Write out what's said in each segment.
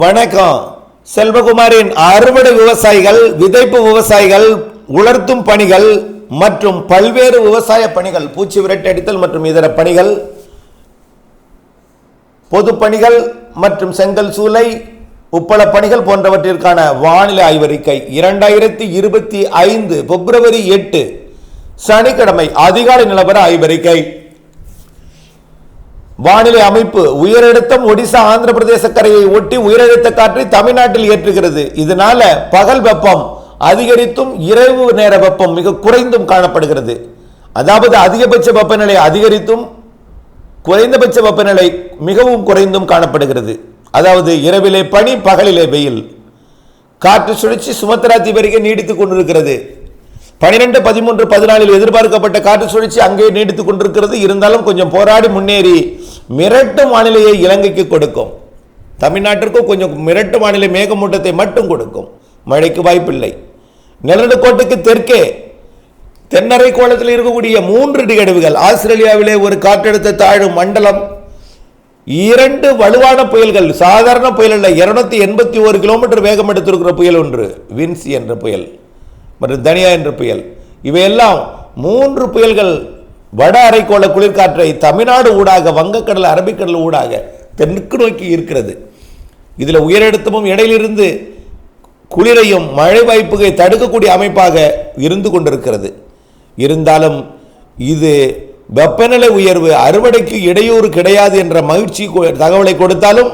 வணக்கம். செல்வகுமாரின் அறுவடை விவசாயிகள், விதைப்பு விவசாயிகள், உலர்த்தும் பணிகள் மற்றும் பல்வேறு விவசாய பணிகள், பூச்சி விரட்டி அடித்தல் மற்றும் இதர பணிகள், பொது பணிகள் மற்றும் செங்கல் சூளை, உப்பள பணிகள் போன்றவற்றிற்கான வானிலை ஆய்வறிக்கை 2025 பிப்ரவரி 8 சனிக்கிழமை அதிகாலை நிலவர ஆய்வறிக்கை. வானிலை அமைப்பு: உயரழுத்தம் ஒடிசா ஆந்திர பிரதேச கரையை ஒட்டி உயரழுத்த காற்றை தமிழ்நாட்டில் ஏற்றுகிறது. இதனால பகல் வெப்பம் அதிகரித்தும் இரவு நேர வெப்பம் மிக குறைந்தும் காணப்படுகிறது. அதாவது அதிகபட்ச வெப்பநிலை அதிகரித்தும் குறைந்தபட்ச வெப்பநிலை மிகவும் குறைந்தும் காணப்படுகிறது. அதாவது இரவிலே பனி, பகலிலே வெயில். காற்று சுழற்சி சுமத்ரா தீபரிகை நீடித்துக் கொண்டிருக்கிறது. 12, 13, 14 எதிர்பார்க்கப்பட்ட காற்று சுழற்சி அங்கே நீடித்துக் கொண்டிருக்கிறது. இருந்தாலும் கொஞ்சம் போராடி முன்னேறி மிரட்டு வானிலையை இலங்கைக்கு கொடுக்கும். தமிழ்நாட்டிற்கும் கொஞ்சம் மிரட்டு வானிலை மேகமூட்டத்தை மட்டும் கொடுக்கும். மழைக்கு வாய்ப்பில்லை. நிலநடுக்கோட்டுக்கு தெற்கே தென்னரை கோளத்தில் இருக்கக்கூடிய 3 நிகழ்வுகள், ஆஸ்திரேலியாவிலே ஒரு காற்றழுத்த தாழ்வு மண்டலம், 2 வலுவான புயல்கள், சாதாரண புயல் அல்ல, 281 கிலோமீட்டர் வேகம் எடுத்திருக்கிற புயல் ஒன்று, வின்சி என்ற புயல் மற்றும் தனியா என்ற புயல். இவையெல்லாம் 3 புயல்கள் வட அரைக்கோள குளிர்காற்றை தமிழ்நாடு ஊடாக, வங்கக்கடல், அரபிக்கடல் ஊடாக தெற்கு நோக்கி இருக்கிறது. இதில் உயரழுத்தமும் இடையிலிருந்து குளிரையும் மழை வாய்ப்புகளை தடுக்கக்கூடிய அமைப்பாக இருந்து கொண்டிருக்கிறது. இருந்தாலும் இது வெப்பநிலை உயர்வு அறுவடைக்கு இடையூறு கிடையாது என்ற மகிழ்ச்சி தகவலை கொடுத்தாலும்,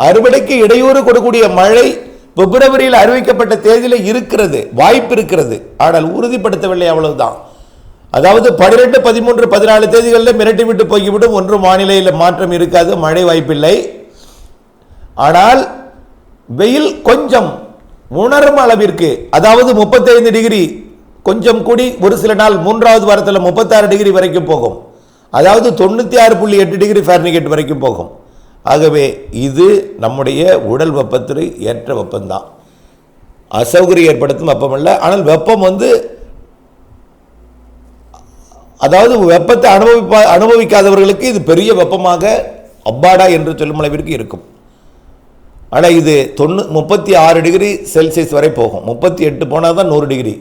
அறுவடைக்கு இடையூறு கொடுக்கக்கூடிய மழை பிப்ரவரியில் அறிவிக்கப்பட்ட தேதியில் இருக்கிறது, வாய்ப்பு இருக்கிறது. ஆனால் உறுதிப்படுத்தவில்லை, அவ்வளவுதான். அதாவது 12, 13, 14 தேதிகளில் மிரட்டி விட்டு போய்விடும். ஒன்றும் வானிலையில் மாற்றம் இருக்காது, மழை வாய்ப்பில்லை. ஆனால் வெயில் கொஞ்சம் உணரும் அளவிற்கு, அதாவது 35 டிகிரி கொஞ்சம் கூடி ஒரு சில நாள் 3வது வாரத்தில் 36 டிகிரி வரைக்கும் போகும். அதாவது 96.8 டிகிரி ஃபாரன்ஹீட் வரைக்கும் போகும். ஆகவே இது நம்முடைய உடல் வெப்பத்திற்கு ஏற்ற வெப்பம்தான். அசௌகரியம் ஏற்படுத்தும் வெப்பம் அல்ல. ஆனால் வெப்பம் அதாவது வெப்பத்தை அனுபவிக்காதவர்களுக்கு இது பெரிய வெப்பமாக அப்பாடா என்று சொல்லும் அளவிற்கு இருக்கும். ஆனால் இது 36 டிகிரி செல்சியஸ் வரை போகும். 38 போனால் தான் 100 டிகிரி,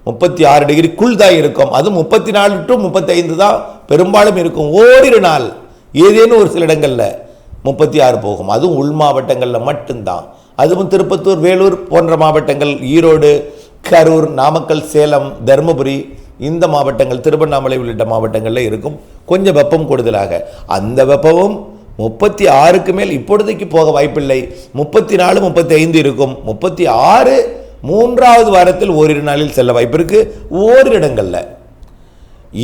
36 டிகிரிக்குள் தான் இருக்கும். அது 34 to 35 தான் பெரும்பாலும் இருக்கும். ஓரிரு நாள் ஏதேனும் ஒரு சில இடங்களில் 36 போகும். அதுவும் உள் மாவட்டங்களில் மட்டும்தான். அதுவும் திருப்பத்தூர், வேலூர் போன்ற மாவட்டங்கள், ஈரோடு, கரூர், நாமக்கல், சேலம், தருமபுரி, இந்த மாவட்டங்கள், திருவண்ணாமலை உள்ளிட்ட மாவட்டங்களில் இருக்கும் கொஞ்சம் வெப்பம் கூடுதலாக. அந்த வெப்பமும் 36க்கு மேல் இப்பொழுதைக்கு போக வாய்ப்பில்லை. 34, 35 இருக்கும். 36 3வது வாரத்தில் ஓரிரு நாளில் செல்ல வாய்ப்பு இருக்கு ஓரிரு இடங்களில்.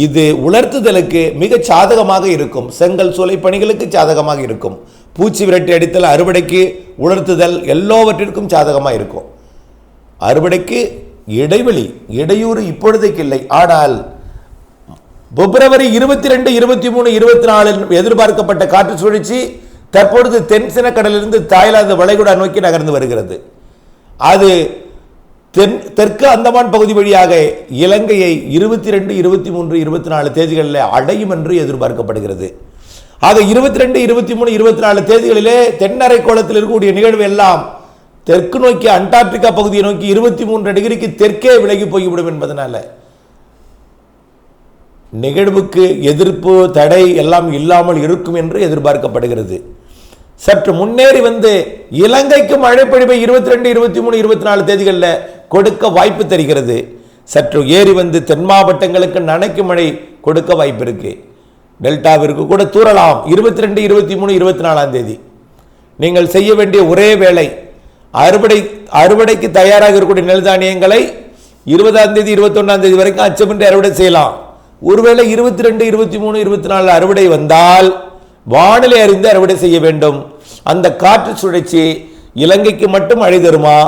இது உலர்த்துதலுக்கு மிக சாதகமாக இருக்கும். செங்கல் சூளை பணிகளுக்கு சாதகமாக இருக்கும். பூச்சி விரட்டி அடித்தல், அறுவடைக்கு, உலர்த்துதல் எல்லாவற்றிற்கும் சாதகமாக இருக்கும். அறுவடைக்கு இடையூறு இப்பொழுதைக்கு இல்லை. ஆனால் பிப்ரவரி 22, 23, 24 எதிர்பார்க்கப்பட்ட காற்று சுழற்சி தற்பொழுது தென்சின கடலிலிருந்து தாய்லாந்து வளைகுடா நோக்கி நகர்ந்து வருகிறது. அது தெற்கு அந்தமான் பகுதி வழியாக இலங்கையை 22, 23, 24 தேதிகளில் அடையும் என்று எதிர்பார்க்கப்படுகிறது. ஆக 22, 23, 24 தேதிகளிலே தென்னரை கோளத்தில் இருக்கக்கூடிய நிகழ்வு எல்லாம் தெற்கு நோக்கி அண்டார்டிகா பகுதியை நோக்கி 23 டிகிரிக்கு தெற்கே விலகி போய்விடும் என்பதனால நிகழ்வுக்கு எதிர்ப்பு தடை எல்லாம் இல்லாமல் இருக்கும் என்று எதிர்பார்க்கப்படுகிறது. சற்று முன்னேறி இலங்கைக்கு மழைப்பொழிவை 22, 23, 24 தேதிகளில் கொடுக்க வாய்ப்பு தெரிகிறது. சற்று ஏறி தென் மாவட்டங்களுக்கு நனைக்கும் மழை கொடுக்க வாய்ப்பு இருக்கு. டெல்டாவிற்கு கூட தூரலாம். 22, 23, 24 தேதி நீங்கள் செய்ய வேண்டிய ஒரே வேளை, அறுவடைக்கு தயாராக இருக்கக்கூடிய நெல் தானியங்களை 20ஆம் தேதி 21ஆம் தேதி வரைக்கும் அச்சமின்றி அறுவடை செய்யலாம். ஒருவேளை 22, 23, 24 அறுவடை வந்தால் வானிலை அறிந்து அறுவடை செய்ய வேண்டும். அந்த காற்று சுழற்சி இலங்கைக்கு மட்டும் மழை தருமா,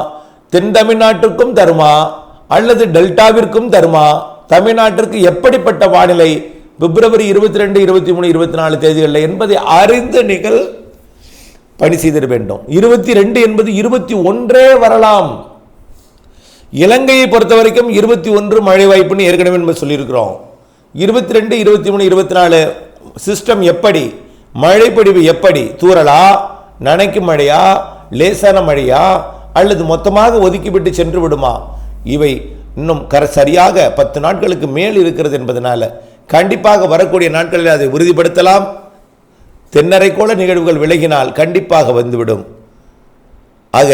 தென் தமிழ்நாட்டுக்கும் தருமா, அல்லது டெல்டாவிற்கும் தருமா, தமிழ்நாட்டிற்கு எப்படிப்பட்ட வானிலை பிப்ரவரி 22, 23, 24 தேதிகளில் என்பதை அறிந்து நீங்கள் பணி செய்திட வேண்டும். 22 என்பது 21 வரலாம். இலங்கையை பொறுத்த வரைக்கும் 21 மழை வாய்ப்புன்னு ஏற்கனவே நம்ம சொல்லியிருக்கிறோம். 22, 23, 24 சிஸ்டம் எப்படி, மழை பொழிவு எப்படி, தூறலா, நனைக்கும் மழையா, லேசான மழையா அல்லது மொத்தமாக ஒதுக்கிவிட்டு சென்று விடுமா? இவை இன்னும் சரியாக 10 நாட்களுக்கு மேல் இருக்கிறது என்பதனால கண்டிப்பாக வரக்கூடிய நாட்களில் அதை உறுதிப்படுத்தலாம். தென்னரைக்கோள நிகழ்வுகள் விலகினால் கண்டிப்பாக வந்துவிடும். ஆக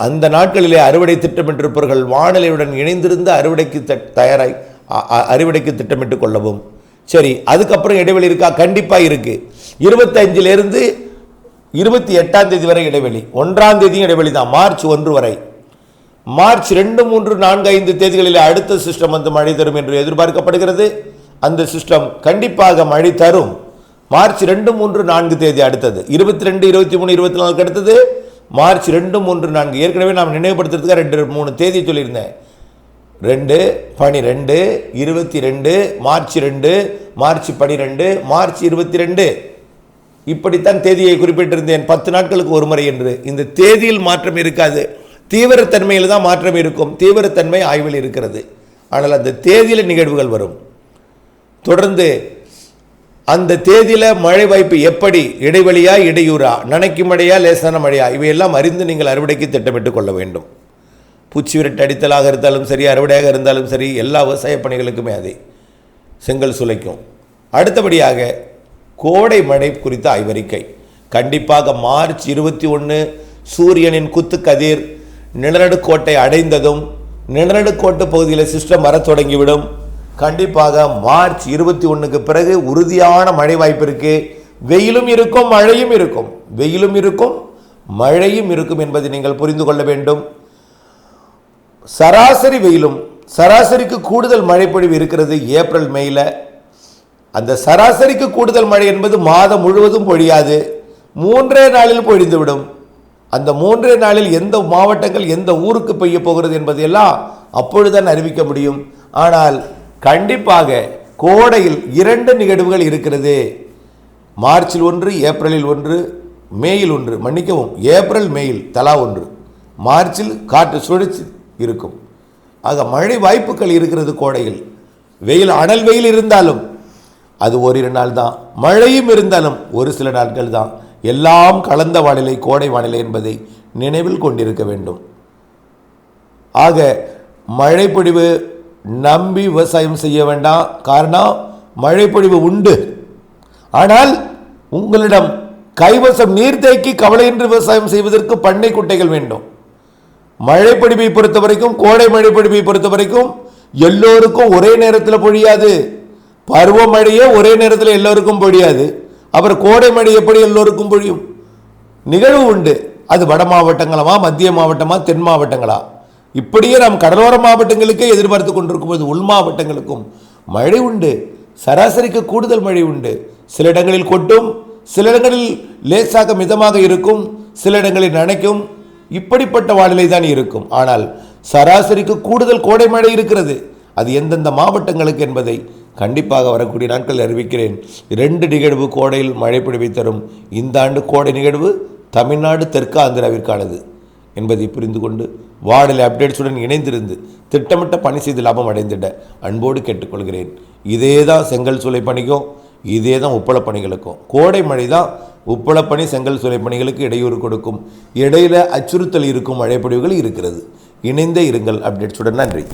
அந்த நாட்களிலே அறுவடை திட்டமிட்டிருப்பவர்கள் வானிலையுடன் இணைந்திருந்த அறுவடைக்கு திட்டமிட்டுக் கொள்ளவும். சரி, அதுக்கப்புறம் இடைவெளி இருக்கா? கண்டிப்பாக இருக்கு. 25 28 தேதி வரை இடைவெளி, 1 தேதியும் இடைவெளி தான், மார்ச் 1 வரை. மார்ச் 2, 3, 4, 5 தேதிகளில் அடுத்த சிஸ்டம் வந்து மழை தரும் என்று எதிர்பார்க்கப்படுகிறது. அந்த சிஸ்டம் கண்டிப்பாக மழை தரும். மார்ச் 2, 3, 4 தேதி அடுத்தது, 22, 23, 24 அடுத்தது மார்ச் 2, 3, 4. ஏற்கனவே நாம் நினைவுபடுத்துறதுக்காக 2, 3 தேதி சொல்லியிருந்தேன். 2, 12, 22, மார்ச் 2, மார்ச் 12, மார்ச் 22, இப்படித்தான் தேதியை குறிப்பிட்டிருந்தேன். 10 நாட்களுக்கு ஒரு முறை என்று. இந்த தேதியில் மாற்றம் இருக்காது, தீவிரத்தன்மையில் தான் மாற்றம் இருக்கும். தீவிரத்தன்மை ஆய்வில் இருக்கிறது, ஆனால் அந்த தேதியில் நிகழ்வுகள் வரும். தொடர்ந்து அந்த தேதியில் மழை வாய்ப்பு எப்படி, இடைவெளியா இடையூறா, நனைக்கும் மழையா லேசான மழையா, இவையெல்லாம் அறிந்து நீங்கள் அறுவடைக்கு திட்டமிட்டுக் கொள்ள வேண்டும். பூச்சி விரட்டு அடித்தலாக இருந்தாலும் சரி, அறுவடையாக இருந்தாலும் சரி, எல்லா விவசாய பணிகளுக்குமே அதை செங்கல் சுளைக்கும். அடுத்தபடியாக கோடை மழை குறித்த ஆய்வறிக்கை. கண்டிப்பாக மார்ச் 21 சூரியனின் குத்து கதிர் நிலநடுக்கோட்டை அடைந்ததும் நிலநடுக்கோட்டு பகுதியில் சிஸ்டம் வர தொடங்கிவிடும். கண்டிப்பாக மார்ச் 21க்கு பிறகு உறுதியான மழை வாய்ப்பு இருக்கு. வெயிலும் இருக்கும், மழையும் இருக்கும். வெயிலும் இருக்கும், மழையும் இருக்கும் என்பதை நீங்கள் புரிந்து கொள்ள வேண்டும். சராசரி வெயிலும் சராசரிக்கு கூடுதல் மழைப்பொழிவு இருக்கிறது ஏப்ரல் மேல. அந்த சராசரிக்கு கூடுதல் மழை என்பது மாதம் முழுவதும் பொழியாது, 3 நாளில் பொழிந்துவிடும். அந்த 3 நாளில் எந்த மாவட்டங்கள் எந்த ஊருக்கு பெய்ய போகிறது என்பதையெல்லாம் அப்பொழுதுதான் அறிவிக்க முடியும். ஆனால் கண்டிப்பாக கோடையில் 2 நிகழ்வுகள் இருக்கிறது. மார்ச்சில் 1, ஏப்ரலில் 1, மேயில் 1. மன்னிக்கவும், ஏப்ரல் மேயில் தலா 1. மார்ச்சில் காற்று சுழற்சி இருக்கும். ஆக மழை வாய்ப்புகள் இருக்கிறது கோடையில். வெயில், அனல் வெயில் இருந்தாலும் அது ஓரிரு நாள் தான், மழையும் இருந்தாலும் ஒரு சில நாட்கள் தான். எல்லாம் கலந்த வானிலை கோடை வானிலை என்பதை நினைவில் கொண்டிருக்க வேண்டும். ஆக மழைப்பொழிவு நம்பி விவசாயம் செய்ய வேண்டாம். காரணம், மழைப்பொழிவு உண்டு, ஆனால் உங்களிடம் கைவசம் நீர்த்தேக்கி கவலையின்றி விவசாயம் செய்வதற்கு பண்ணை குட்டைகள் வேண்டும். மழைப்பொழிவை பொறுத்த வரைக்கும், கோடை மழைப்பொழிவை பொறுத்த வரைக்கும் எல்லோருக்கும் ஒரே நேரத்தில் பொழியாது. பருவமழையே ஒரே நேரத்தில் எல்லோருக்கும் பொழியாது. அப்புறம் கோடை மழை எப்படி எல்லோருக்கும் பொழியும்? நிகழ்வு உண்டு. அது வட மாவட்டங்களா, மத்திய மாவட்டமா, தென் மாவட்டங்களா, இப்படியே நாம் கடலோர மாவட்டங்களுக்கே எதிர்பார்த்து கொண்டிருக்கும் போது உள் மாவட்டங்களுக்கும் மழை உண்டு. சராசரிக்கு கூடுதல் மழை உண்டு. சில இடங்களில் கொட்டும், சில இடங்களில் லேசாக மிதமாக இருக்கும், சில இடங்களில் நனைக்கும். இப்படிப்பட்ட வானிலை தான் இருக்கும். ஆனால் சராசரிக்கு கூடுதல் கோடை மழை இருக்கிறது. அது எந்தெந்த மாவட்டங்களுக்கு என்பதை கண்டிப்பாக வரக்கூடிய நாட்கள் அறிவிக்கிறேன். 2 நிகழ்வு கோடையில் மழை பொழிவை தரும். இந்த ஆண்டு கோடை நிகழ்வு தமிழ்நாடு, தெற்கு ஆந்திராவிற்கானது என்பதை புரிந்து கொண்டு வானிலை அப்டேட்ஸுடன் இணைந்திருந்து திட்டமிட்ட பணி செய்து லாபம் அடைந்திட அன்போடு கேட்டுக்கொள்கிறேன். இதே தான் செங்கல் சூளை பணிக்கும், இதே தான் உப்பள பணிகளுக்கும். கோடை மழை தான் உப்பள பணி, செங்கல் சூளை பணிகளுக்கு இடையூறு கொடுக்கும். இடையில அச்சுறுத்தல் இருக்கும் மழைப்பொழிவுகள் இருக்கிறது. இணைந்தே இருங்கள் அப்டேட்ஸுடன். நன்றி.